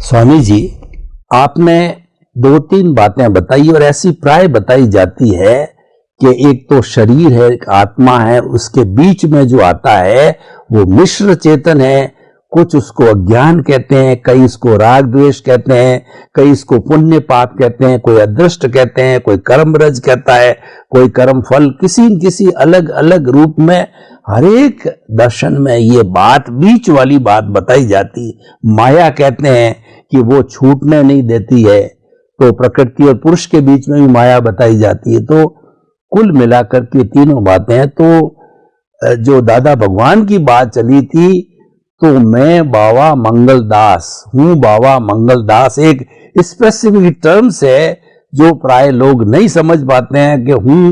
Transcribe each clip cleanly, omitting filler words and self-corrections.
स्वामी जी, आपने दो तीन बातें बताई और ऐसी प्राय बताई जाती है कि एक तो शरीर है, एक आत्मा है, उसके बीच में जो आता है वो मिश्र चेतन है। कुछ उसको अज्ञान कहते हैं, कई इसको राग द्वेष कहते हैं, कई इसको पुण्य पाप कहते हैं, कोई अदृष्ट कहते हैं, कोई कर्म रज कहता है, कोई कर्म फल, किसी किसी अलग अलग रूप में हर एक दर्शन में ये बात, बीच वाली बात बताई जाती। माया कहते हैं कि वो छूटने नहीं देती है, तो प्रकृति और पुरुष के बीच में भी माया बताई जाती है। तो कुल मिलाकर के तीनों बातें हैं। तो जो दादा भगवान की बात चली थी, तो मैं बाबा मंगलदास हूं, बाबा मंगलदास एक स्पेसिफिक टर्म्स है जो प्राय लोग नहीं समझ पाते हैं कि हूं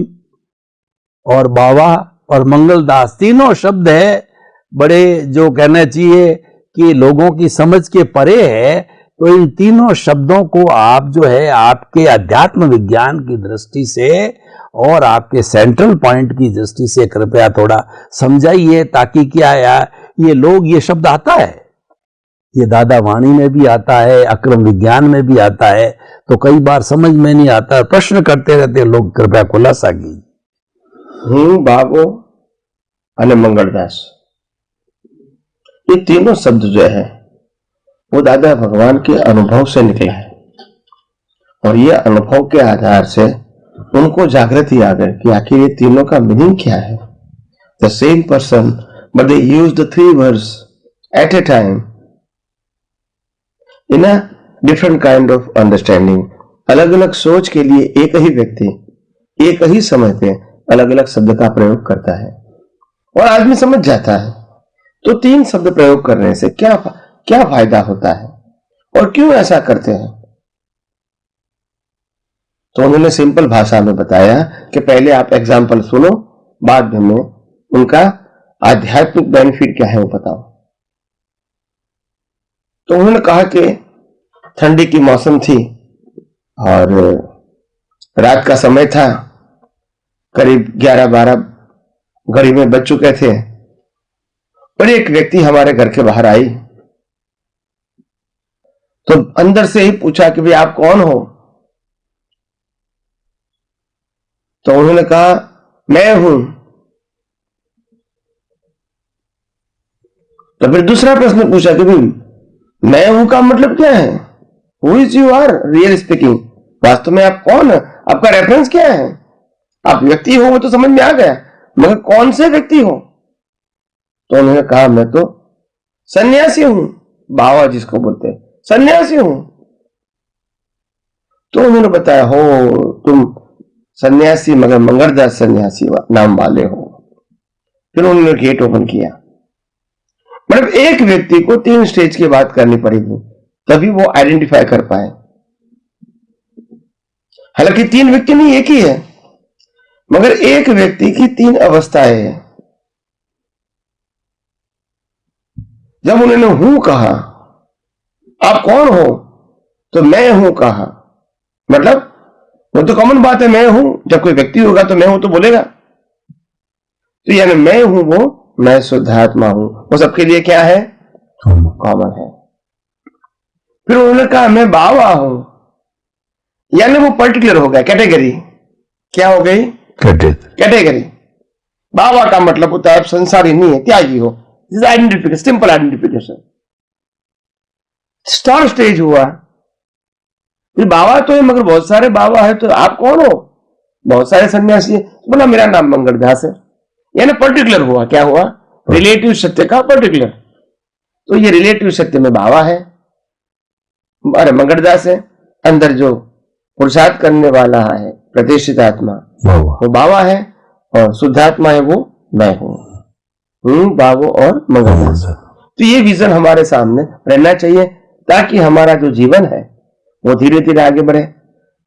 और बाबा और मंगलदास तीनों शब्द है बड़े, जो कहना चाहिए कि लोगों की समझ के परे है। तो इन तीनों शब्दों को आप जो है आपके अध्यात्म विज्ञान की दृष्टि से और आपके सेंट्रल पॉइंट की दृष्टि से कृपया थोड़ा समझाइए, ताकि क्या यार ये लोग, ये शब्द आता है, ये दादा वाणी में भी आता है, अक्रम विज्ञान में भी आता है, तो कई बार समझ में नहीं आता, प्रश्न करते रहते लोग, कृपया खुलासा कीजिए। हूं, बाबो और मंगलदास, ये तीनों शब्द जो है वो दादा भगवान के अनुभव से निकला है, और ये अनुभव के आधार से उनको जागृति आ गई कि आखिर ये तीनों का मीनिंग क्या है। The same person but they use the 3 words eight A time in a different kind of understanding. अलग अलग सोच के लिए एक ही व्यक्ति एक ही समय पे अलग अलग शब्द का प्रयोग करता है और आदमी समझ जाता है। तो 3 शब्द प्रयोग करने से क्या फायदा होता है और क्यों ऐसा करते हैं, तो उन्होंने सिंपल भाषा में बताया कि पहले आप एग्जाम्पल सुनो, बाद में उनका आध्यात्मिक बेनिफिट क्या है वो बताओ। तो उन्होंने कहा कि ठंडी की मौसम थी और रात का समय था, करीब 11-12 घड़ी में बज चुके थे, और एक व्यक्ति हमारे घर के बाहर आई, तो अंदर से ही पूछा कि भाई आप कौन हो। तो उन्होंने कहा मैं हूं। तो फिर दूसरा प्रश्न पूछा कि भाई मैं हूं का मतलब क्या है, who is you are real speaking, वास्तव में आप कौन है, आपका रेफरेंस क्या है। आप व्यक्ति हो वो तो समझ में आ गया, मगर कौन से व्यक्ति हो। तो उन्होंने कहा मैं तो सन्यासी हूं, बाबा जिसको बोलते हैं सन्यासी हूं। तो उन्होंने बताया हो तुम सन्यासी मगर मंगलदास सन्यासी नाम वाले हो। फिर उन्होंने गेट ओपन किया। मतलब एक व्यक्ति को 3 स्टेज की बात करनी पड़ेगी तभी वो आइडेंटिफाई कर पाए। हालांकि 3 व्यक्ति नहीं, एक ही है, मगर एक व्यक्ति की 3 अवस्थाएं हैं। जब उन्होंने हूं कहा, आप कौन हो, तो मैं हूं कहा, मतलब वो तो कॉमन बात है, मैं हूं। जब कोई व्यक्ति होगा तो मैं हूं तो बोलेगा, तो यानी मैं हूं वो, मैं शुद्धात्मा हूं, वो सबके लिए क्या है, कॉमन है। फिर उन्होंने कहा मैं बाबा हूं, यानी वो पर्टिकुलर हो गया, कैटेगरी क्या हो गई, कैटेगरी। बाबा का मतलब होता है आप संसारी नहीं है, त्यागी हो, identification, simple identification. Star stage हुआ, फिर बाबा तो है मगर बहुत सारे बाबा है, तो आप कौन हो, बहुत सारे सन्यासी है। तो बोला मेरा नाम मंगलदास है, यानी पर्टिकुलर हुआ, क्या हुआ, रिलेटिव सत्य का पर्टिकुलर। तो ये रिलेटिव सत्य में बाबा है, अरे मंगलदास है, अंदर जो पुरुषार्थ करने वाला है प्रतिष्ठित आत्मा वो बाबा है, और शुद्धात्मा है वो मैं हूं, बाबू और मंगलदास। तो ये विजन हमारे सामने रहना चाहिए ताकि हमारा जो जीवन है वो धीरे धीरे आगे बढ़े।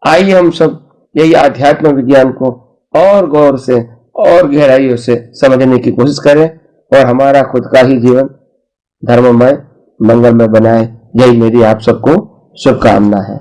आइए हम सब यही आध्यात्म विज्ञान को और गौर से और गहराइयों से समझने की कोशिश करें और हमारा खुद का ही जीवन धर्ममय मंगलमय बनाए। यही मेरी आप सबको शुभकामना है।